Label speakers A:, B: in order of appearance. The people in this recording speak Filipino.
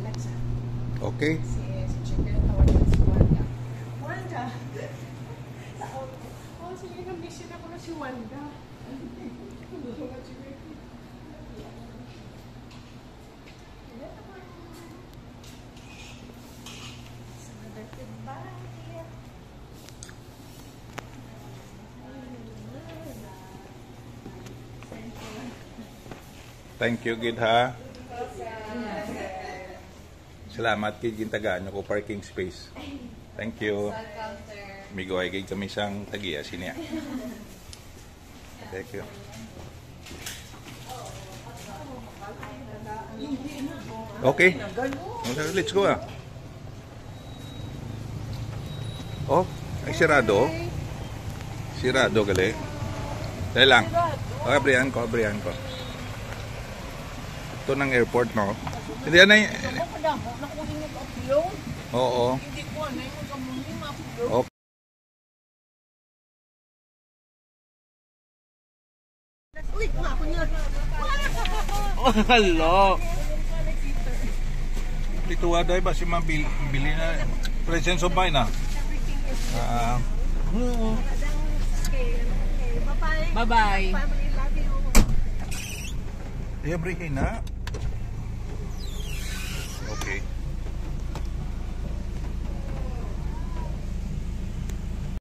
A: Alexa.
B: Okay.
A: Si Chicken, tawagan si Wanda. Wanda! Sa auto. Oh, sige, nag-mission ako na si Wanda.
B: Thank you, Gid, ha? Salamat, Gid, gintagaan ko parking space. Thank you. Migo ay gid kami sang tagiya siya. Thank you. Okay. Let's go, ah. Oh, ay sirado. Sirado gali. Dahil lang. Okay, abrihan ko. Ito ng airport, no? Hindi yan ay... Oo. Okay. Oh, hello. Dito waday ba si mabili na presence of mind na?
A: Bye-bye.
B: Everything na. Okay.